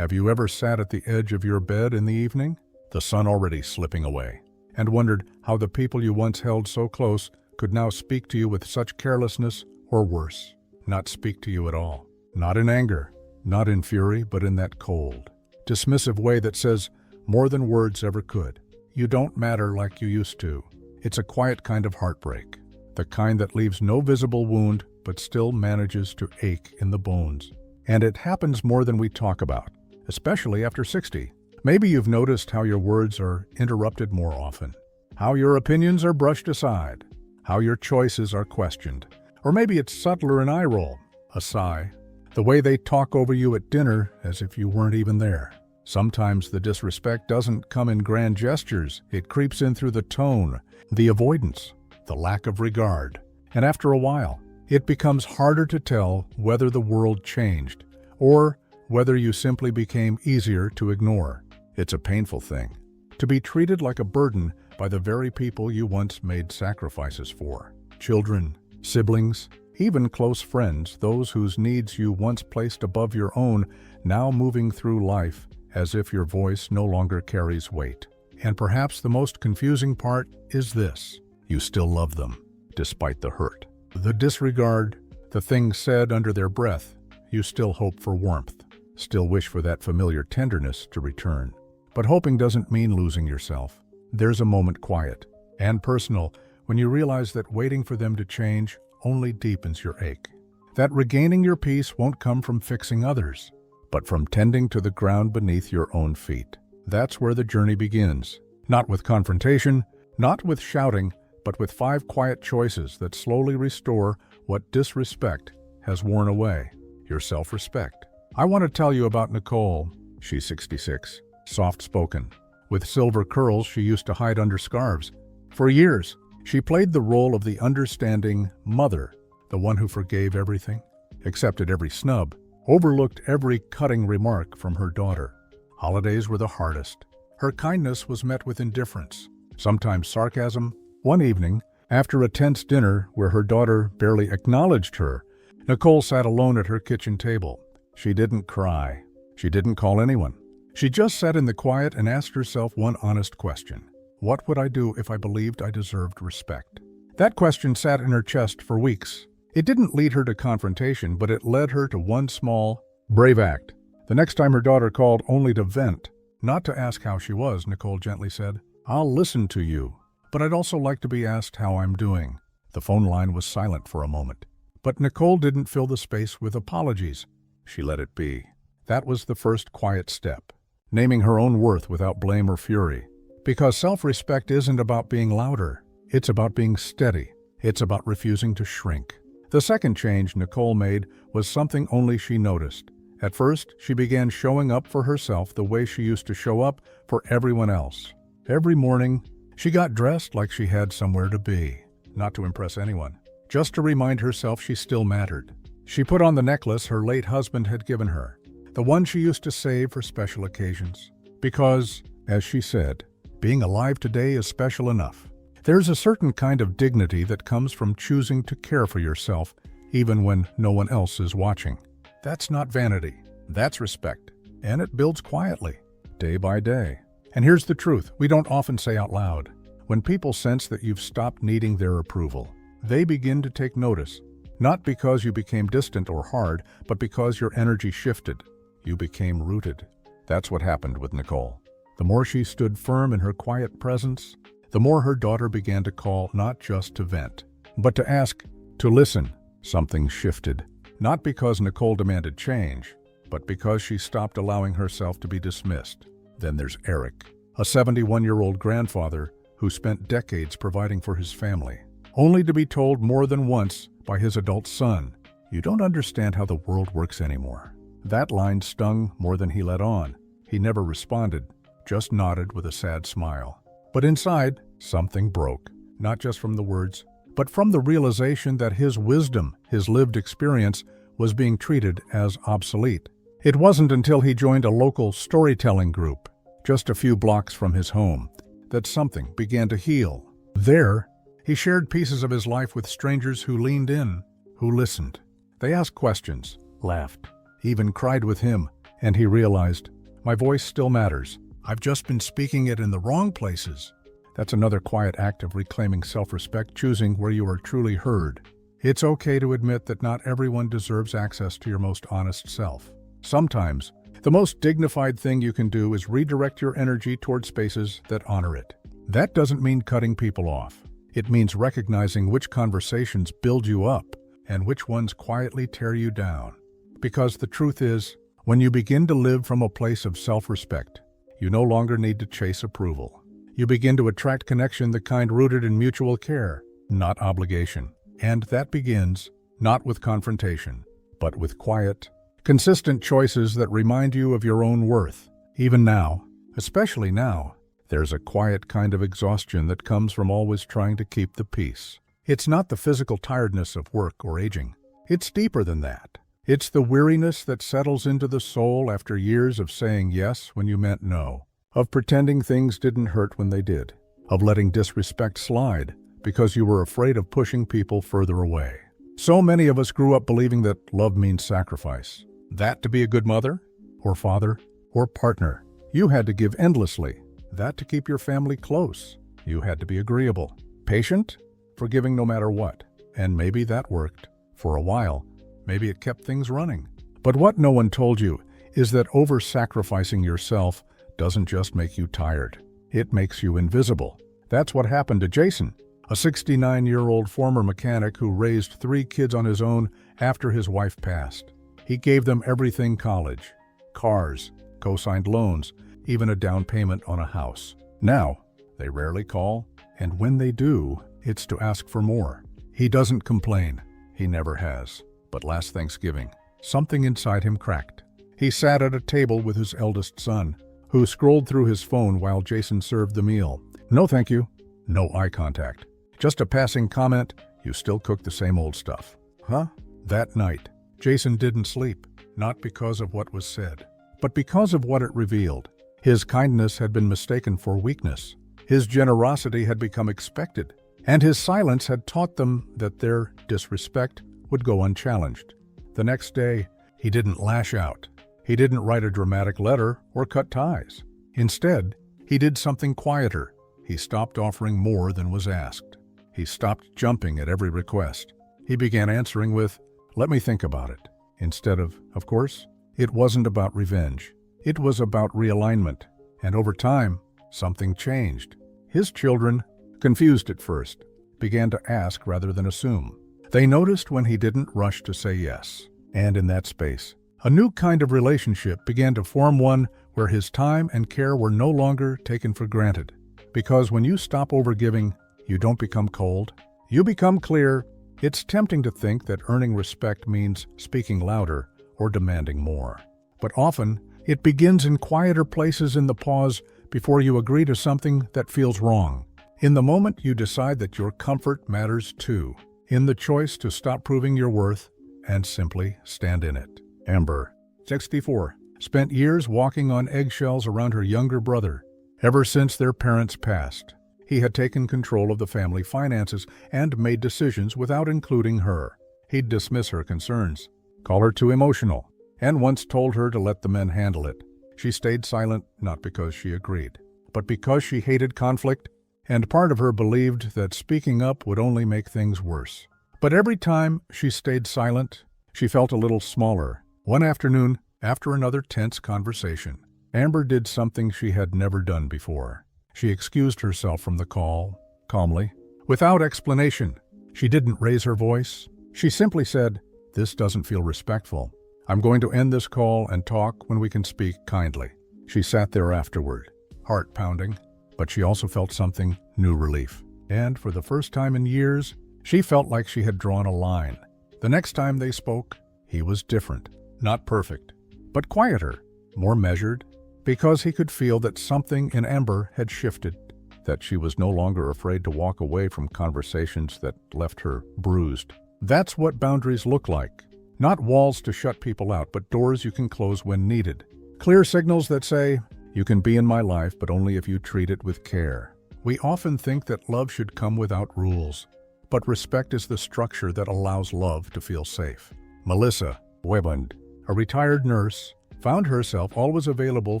Have you ever sat at the edge of your bed in the evening, the sun already slipping away, and wondered how the people you once held so close could now speak to you with such carelessness, or worse, not speak to you at all? Not in anger, not in fury, but in that cold, dismissive way that says more than words ever could. You don't matter like you used to. It's a quiet kind of heartbreak, the kind that leaves no visible wound but still manages to ache in the bones. And it happens more than we talk about, especially after 60. Maybe you've noticed how your words are interrupted more often, how your opinions are brushed aside, how your choices are questioned. Or maybe it's subtler an eye roll, a sigh, the way they talk over you at dinner as if you weren't even there. Sometimes the disrespect doesn't come in grand gestures. It creeps in through the tone, the avoidance, the lack of regard. And after a while, it becomes harder to tell whether the world changed or whether you simply became easier to ignore. It's a painful thing, to be treated like a burden by the very people you once made sacrifices for. Children, siblings, even close friends, those whose needs you once placed above your own, now moving through life as if your voice no longer carries weight. And perhaps the most confusing part is this: you still love them, despite the hurt, the disregard, the things said under their breath. You still hope for warmth, still wish for that familiar tenderness to return. But hoping doesn't mean losing yourself. There's a moment quiet and personal when you realize that waiting for them to change only deepens your ache. That regaining your peace won't come from fixing others, but from tending to the ground beneath your own feet. That's where the journey begins. Not with confrontation, not with shouting, but with 5 quiet choices that slowly restore what disrespect has worn away: your self-respect. I want to tell you about Nicole. She's 66, soft-spoken. With silver curls she used to hide under scarves. For years, she played the role of the understanding mother, the one who forgave everything, accepted every snub, overlooked every cutting remark from her daughter. Holidays were the hardest. Her kindness was met with indifference, sometimes sarcasm. One evening, after a tense dinner where her daughter barely acknowledged her, Nicole sat alone at her kitchen table. She didn't cry. She didn't call anyone. She just sat in the quiet and asked herself one honest question: what would I do if I believed I deserved respect? That question sat in her chest for weeks. It didn't lead her to confrontation, but it led her to one small, brave act. The next time her daughter called only to vent, not to ask how she was, Nicole gently said, "I'll listen to you, but I'd also like to be asked how I'm doing." The phone line was silent for a moment, but Nicole didn't fill the space with apologies. She let it be. That was the first quiet step, naming her own worth without blame or fury. Because self-respect isn't about being louder. It's about being steady. It's about refusing to shrink. The second change Nicole made was something only she noticed. At first, she began showing up for herself the way she used to show up for everyone else. Every morning, she got dressed like she had somewhere to be, not to impress anyone, just to remind herself she still mattered. She put on the necklace her late husband had given her, the one she used to save for special occasions. Because, as she said, being alive today is special enough. There's a certain kind of dignity that comes from choosing to care for yourself, even when no one else is watching. That's not vanity. That's respect. And it builds quietly, day by day. And here's the truth we don't often say out loud. When people sense that you've stopped needing their approval, they begin to take notice. Not because you became distant or hard, but because your energy shifted. You became rooted. That's what happened with Nicole. The more she stood firm in her quiet presence, the more her daughter began to call, not just to vent, but to ask, to listen. Something shifted. Not because Nicole demanded change, but because she stopped allowing herself to be dismissed. Then there's Eric, a 71-year-old grandfather who spent decades providing for his family, only to be told more than once by his adult son, "You don't understand how the world works anymore." That line stung more than he let on. He never responded, just nodded with a sad smile. But inside, something broke, not just from the words, but from the realization that his wisdom, his lived experience, was being treated as obsolete. It wasn't until he joined a local storytelling group, just a few blocks from his home, that something began to heal. There, he shared pieces of his life with strangers who leaned in, who listened. They asked questions, laughed, even cried with him, And he realized, my voice still matters. I've just been speaking it in the wrong places. That's another quiet act of reclaiming self-respect, choosing where you are truly heard. It's okay to admit that not everyone deserves access to your most honest self. Sometimes, the most dignified thing you can do is redirect your energy toward spaces that honor it. That doesn't mean cutting people off. It means recognizing which conversations build you up and which ones quietly tear you down. Because the truth is, when you begin to live from a place of self-respect, you no longer need to chase approval. You begin to attract connection, the kind rooted in mutual care, not obligation. And that begins, not with confrontation, but with quiet, consistent choices that remind you of your own worth. Even now, especially now, there's a quiet kind of exhaustion that comes from always trying to keep the peace. It's not the physical tiredness of work or aging. It's deeper than that. It's the weariness that settles into the soul after years of saying yes when you meant no, of pretending things didn't hurt when they did, of letting disrespect slide because you were afraid of pushing people further away. So many of us grew up believing that love means sacrifice. That to be a good mother, or father, or partner, you had to give endlessly. That to keep your family close, you had to be agreeable, patient, forgiving no matter what. And maybe that worked. For a while, maybe it kept things running. But what no one told you is that over-sacrificing yourself doesn't just make you tired. It makes you invisible. That's what happened to Jason, a 69-year-old former mechanic who raised 3 kids on his own after his wife passed. He gave them everything: college, cars, co-signed loans, even a down payment on a house. Now, they rarely call, and when they do, it's to ask for more. He doesn't complain. He never has. But last Thanksgiving, something inside him cracked. He sat at a table with his eldest son, who scrolled through his phone while Jason served the meal. No thank you. No eye contact. Just a passing comment, you still cook the same old stuff. Huh? That night, Jason didn't sleep, not because of what was said, but because of what it revealed. His kindness had been mistaken for weakness. His generosity had become expected, and his silence had taught them that their disrespect would go unchallenged. The next day, he didn't lash out. He didn't write a dramatic letter or cut ties. Instead, he did something quieter. He stopped offering more than was asked. He stopped jumping at every request. He began answering with, "Let me think about it," instead of course. It wasn't about revenge. It was about realignment. And over time, something changed. His children, confused at first, began to ask rather than assume. They noticed when he didn't rush to say yes. And in that space, a new kind of relationship began to form, one where his time and care were no longer taken for granted. Because when you stop overgiving, you don't become cold. You become clear. It's tempting to think that earning respect means speaking louder or demanding more. But often, it begins in quieter places, in the pause before you agree to something that feels wrong. In the moment you decide that your comfort matters too. In the choice to stop proving your worth and simply stand in it. Amber, 64, spent years walking on eggshells around her younger brother. Ever since their parents passed, he had taken control of the family finances and made decisions without including her. He'd dismiss her concerns, call her too emotional, and once told her to let the men handle it. She stayed silent, not because she agreed, but because she hated conflict, and part of her believed that speaking up would only make things worse. But every time she stayed silent, she felt a little smaller. One afternoon, after another tense conversation, Amber did something she had never done before. She excused herself from the call, calmly, without explanation. She didn't raise her voice. She simply said, "This doesn't feel respectful. I'm going to end this call and talk when we can speak kindly." She sat there afterward, heart pounding, but she also felt something, new relief. And for the first time in years, she felt like she had drawn a line. The next time they spoke, he was different. Not perfect, but quieter, more measured, because he could feel that something in Amber had shifted, that she was no longer afraid to walk away from conversations that left her bruised. That's what boundaries look like. Not walls to shut people out, but doors you can close when needed. Clear signals that say, "You can be in my life, but only if you treat it with care." We often think that love should come without rules, but respect is the structure that allows love to feel safe. Melissa Webund, a retired nurse, found herself always available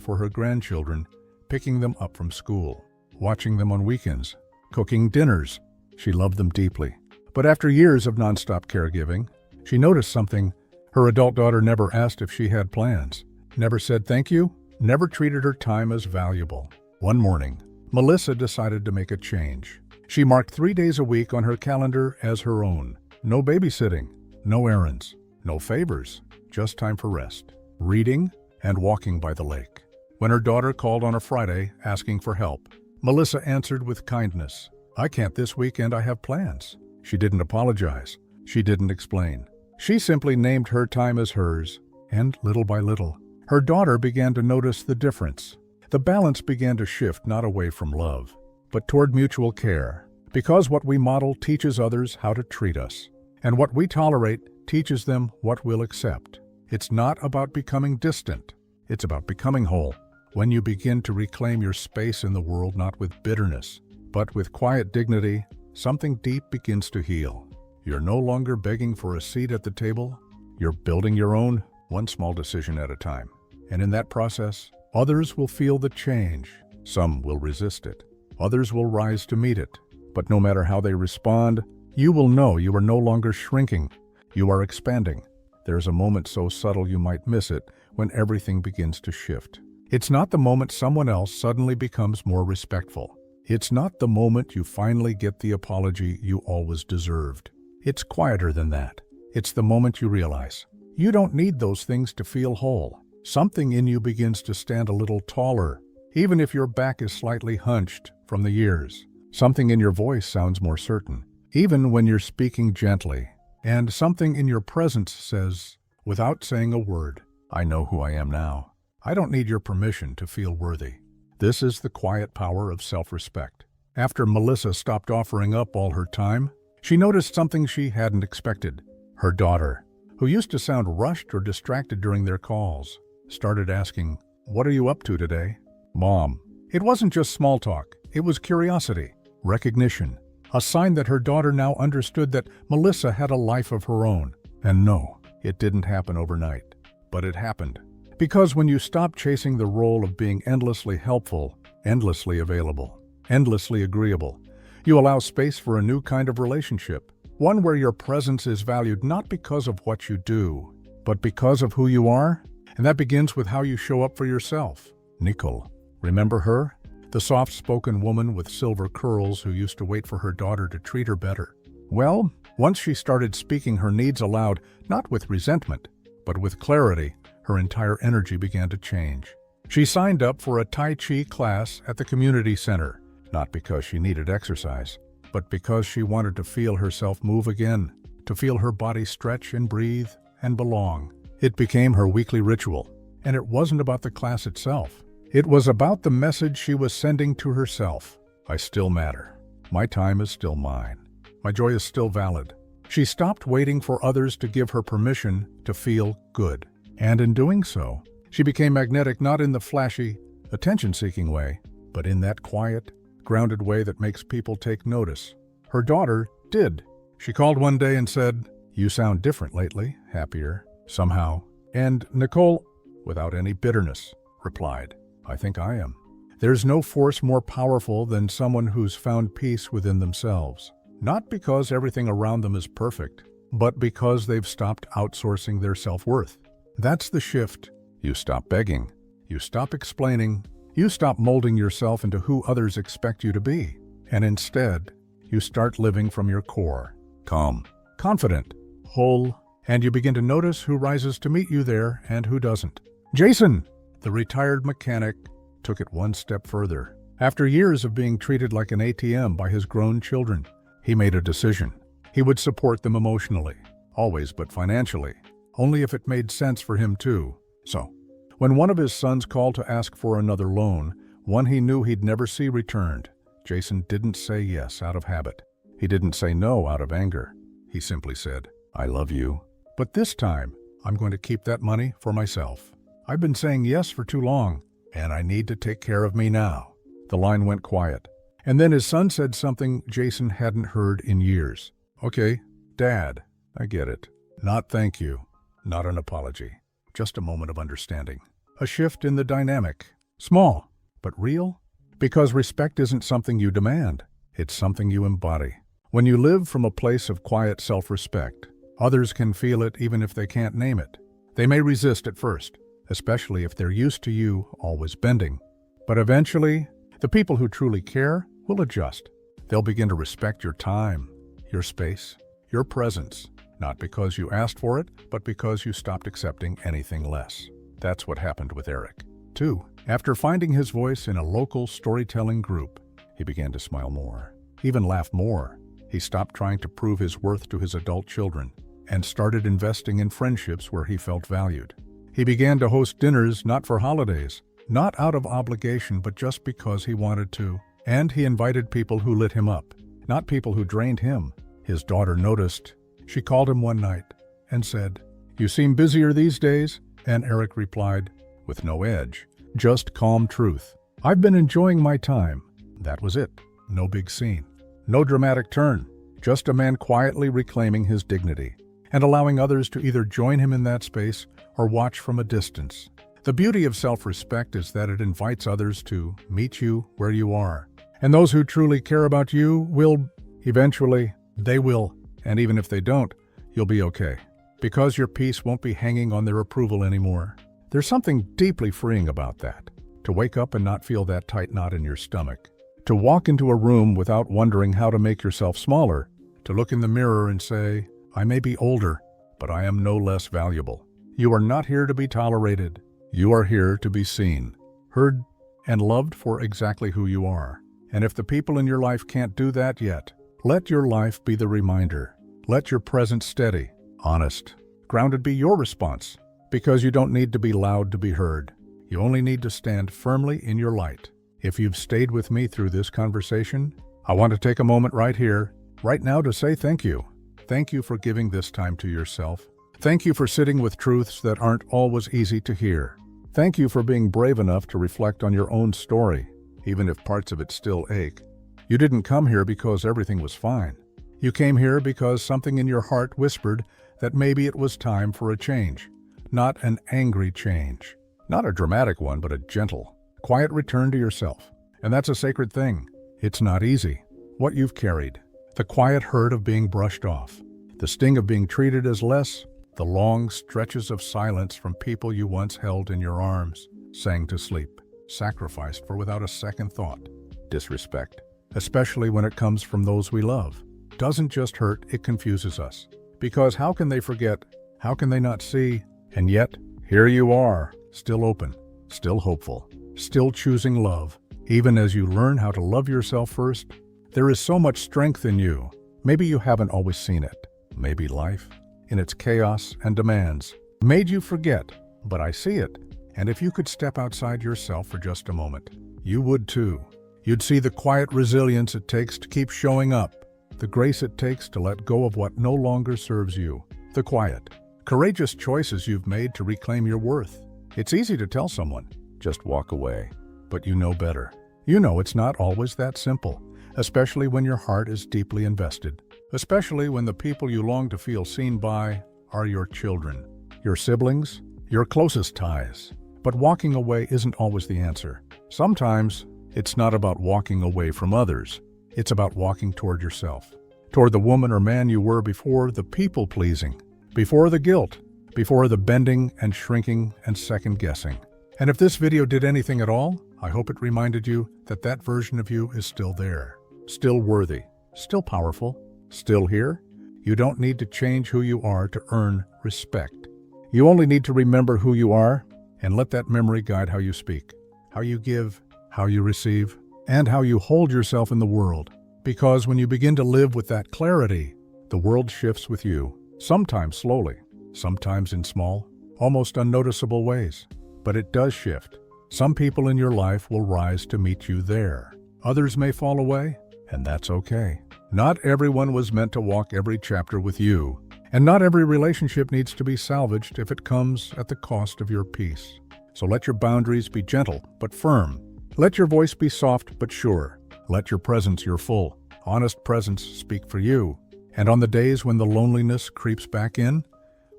for her grandchildren, picking them up from school, watching them on weekends, cooking dinners. She loved them deeply. But after years of nonstop caregiving, she noticed something. Her adult daughter never asked if she had plans, never said thank you, never treated her time as valuable. One morning, Melissa decided to make a change. She marked 3 days a week on her calendar as her own. No babysitting, no errands, no favors, just time for rest, reading, and walking by the lake. When her daughter called on a Friday asking for help, Melissa answered with kindness, "I can't this weekend, I have plans." She didn't apologize. She didn't explain. She simply named her time as hers, and little by little, her daughter began to notice the difference. The balance began to shift not away from love, but toward mutual care, because what we model teaches others how to treat us, and what we tolerate teaches them what we'll accept. It's not about becoming distant. It's about becoming whole. When you begin to reclaim your space in the world not with bitterness, but with quiet dignity, something deep begins to heal. You're no longer begging for a seat at the table. You're building your own, one small decision at a time. And in that process, others will feel the change. Some will resist it. Others will rise to meet it. But no matter how they respond, you will know you are no longer shrinking. You are expanding. There's a moment so subtle you might miss it when everything begins to shift. It's not the moment someone else suddenly becomes more respectful. It's not the moment you finally get the apology you always deserved. It's quieter than that. It's the moment you realize you don't need those things to feel whole. Something in you begins to stand a little taller, even if your back is slightly hunched from the years. Something in your voice sounds more certain, even when you're speaking gently. And something in your presence says, without saying a word, "I know who I am now. I don't need your permission to feel worthy." This is the quiet power of self-respect. After Melissa stopped offering up all her time, she noticed something she hadn't expected. Her daughter, who used to sound rushed or distracted during their calls, started asking, "What are you up to today, Mom?" It wasn't just small talk. It was curiosity, recognition, a sign that her daughter now understood that Melissa had a life of her own. And no, it didn't happen overnight, but it happened. Because when you stop chasing the role of being endlessly helpful, endlessly available, endlessly agreeable, you allow space for a new kind of relationship, one where your presence is valued not because of what you do, but because of who you are, and that begins with how you show up for yourself. Nicole, remember her? The soft-spoken woman with silver curls who used to wait for her daughter to treat her better. Well, once she started speaking her needs aloud, not with resentment, but with clarity, her entire energy began to change. She signed up for a Tai Chi class at the community center, not because she needed exercise, but because she wanted to feel herself move again, to feel her body stretch and breathe and belong. It became her weekly ritual, and it wasn't about the class itself. It was about the message she was sending to herself. I still matter. My time is still mine. My joy is still valid. She stopped waiting for others to give her permission to feel good. And in doing so, she became magnetic not in the flashy, attention-seeking way, but in that quiet, grounded way that makes people take notice. Her daughter did. She called one day and said, "You sound different lately, happier, somehow." And Nicole, without any bitterness, replied, "I think I am." There's no force more powerful than someone who's found peace within themselves. Not because everything around them is perfect, but because they've stopped outsourcing their self-worth. That's the shift. You stop begging. You stop explaining. You stop molding yourself into who others expect you to be. And instead, you start living from your core. Calm, confident, whole, and you begin to notice who rises to meet you there and who doesn't. Jason, the retired mechanic, took it one step further. After years of being treated like an ATM by his grown children, he made a decision. He would support them emotionally, always but financially, only if it made sense for him too. So, when one of his sons called to ask for another loan, one he knew he'd never see returned, Jason didn't say yes out of habit. He didn't say no out of anger. He simply said, "I love you, but this time I'm going to keep that money for myself. I've been saying yes for too long, and I need to take care of me now." The line went quiet, and then his son said something Jason hadn't heard in years. "Okay, Dad, I get it. Not thank you. Not an apology. Just a moment of understanding." a shift in the dynamic. Small, but real. Because respect isn't something you demand, it's something you embody. When you live from a place of quiet self-respect, others can feel it even if they can't name it. They may resist at first, especially if they're used to you always bending. But eventually, the people who truly care will adjust. They'll begin to respect your time, your space, your presence, not because you asked for it, but because you stopped accepting anything less. That's what happened with Eric. 2. After finding his voice in a local storytelling group, he began to smile more, even laugh more. He stopped trying to prove his worth to his adult children and started investing in friendships where he felt valued. He began to host dinners not for holidays, not out of obligation, but just because he wanted to. And he invited people who lit him up, not people who drained him. His daughter noticed. She called him one night and said, "You seem busier these days?" And Eric replied, with no edge, just calm truth. "I've been enjoying my time." That was it. No big scene. No dramatic turn. Just a man quietly reclaiming his dignity and allowing others to either join him in that space or watch from a distance. The beauty of self-respect is that it invites others to meet you where you are. And those who truly care about you will, eventually, they will. And even if they don't, you'll be okay. Because your peace won't be hanging on their approval anymore. There's something deeply freeing about that. To wake up and not feel that tight knot in your stomach. To walk into a room without wondering how to make yourself smaller. To look in the mirror and say, "I may be older, but I am no less valuable." You are not here to be tolerated. You are here to be seen, heard, and loved for exactly who you are. And if the people in your life can't do that yet, let your life be the reminder. Let your presence steady, honest, grounded be your response. Because you don't need to be loud to be heard. You only need to stand firmly in your light. If you've stayed with me through this conversation, I want to take a moment right here, right now to say thank you. Thank you for giving this time to yourself. Thank you for sitting with truths that aren't always easy to hear. Thank you for being brave enough to reflect on your own story, even if parts of it still ache. You didn't come here because everything was fine. You came here because something in your heart whispered that maybe it was time for a change. Not an angry change. Not a dramatic one, but a gentle, quiet return to yourself. And that's a sacred thing. It's not easy. What you've carried. The quiet hurt of being brushed off. The sting of being treated as less. The long stretches of silence from people you once held in your arms, sang to sleep, sacrificed for without a second thought. Disrespect, especially when it comes from those we love, doesn't just hurt, it confuses us. Because how can they forget? How can they not see? And yet, here you are, still open, still hopeful, still choosing love. Even as you learn how to love yourself first, there is so much strength in you. Maybe you haven't always seen it. Maybe life, in its chaos and demands, made you forget, but I see it. And if you could step outside yourself for just a moment, you would too. You'd see the quiet resilience it takes to keep showing up, the grace it takes to let go of what no longer serves you, the quiet, courageous choices you've made to reclaim your worth. It's easy to tell someone, just walk away, but you know better. You know it's not always that simple, especially when your heart is deeply invested. Especially when the people you long to feel seen by are your children, your siblings, your closest ties. But walking away isn't always the answer. Sometimes it's not about walking away from others. It's about walking toward yourself, toward the woman or man you were before the people-pleasing, before the guilt, before the bending and shrinking and second-guessing. And if this video did anything at all, I hope it reminded you that that version of you is still there, still worthy, still powerful, still here. You don't need to change who you are to earn respect. You only need to remember who you are and let that memory guide how you speak, how you give, how you receive, and how you hold yourself in the world. Because when you begin to live with that clarity, the world shifts with you, sometimes slowly, sometimes in small, almost unnoticeable ways. But it does shift. Some people in your life will rise to meet you there. Others may fall away, and that's okay. Not everyone was meant to walk every chapter with you, and not every relationship needs to be salvaged if it comes at the cost of your peace. So let your boundaries be gentle but firm. Let your voice be soft but sure. Let your presence, your full, honest presence, speak for you. And on the days when the loneliness creeps back in,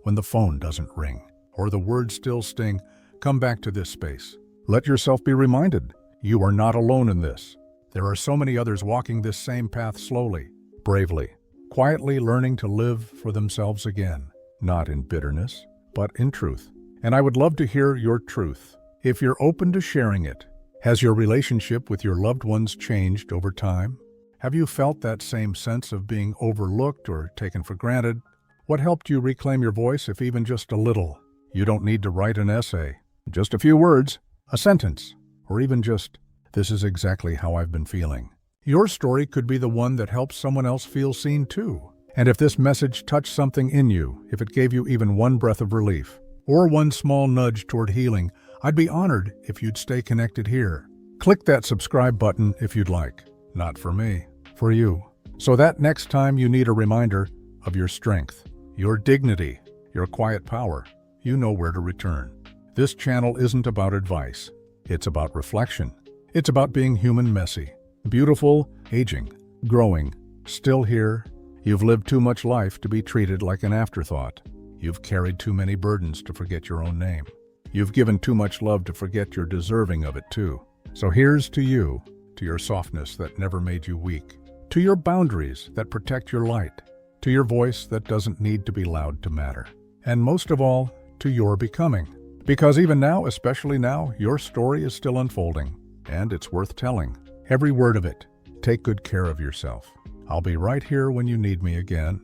when the phone doesn't ring, or the words still sting, Come back to this space. Let yourself be reminded, you are not alone in this. There are so many others walking this same path slowly, bravely, quietly learning to live for themselves again, not in bitterness, but in truth. And I would love to hear your truth. If you're open to sharing it, has your relationship with your loved ones changed over time? Have you felt that same sense of being overlooked or taken for granted? What helped you reclaim your voice, if even just a little? You don't need to write an essay. Just a few words, a sentence, or even just, "This is exactly how I've been feeling." Your story could be the one that helps someone else feel seen too. And if this message touched something in you, if it gave you even one breath of relief, or one small nudge toward healing, I'd be honored if you'd stay connected here. Click that subscribe button if you'd like. Not for me, for you. So that next time you need a reminder of your strength, your dignity, your quiet power, you know where to return. This channel isn't about advice. It's about reflection. It's about being human, messy, beautiful, aging, growing, still here. You've lived too much life to be treated like an afterthought. You've carried too many burdens to forget your own name. You've given too much love to forget you're deserving of it too. So here's to you, to your softness that never made you weak, to your boundaries that protect your light, to your voice that doesn't need to be loud to matter, and most of all, to your becoming. Because even now, especially now, your story is still unfolding, and it's worth telling. Every word of it. Take good care of yourself. I'll be right here when you need me again.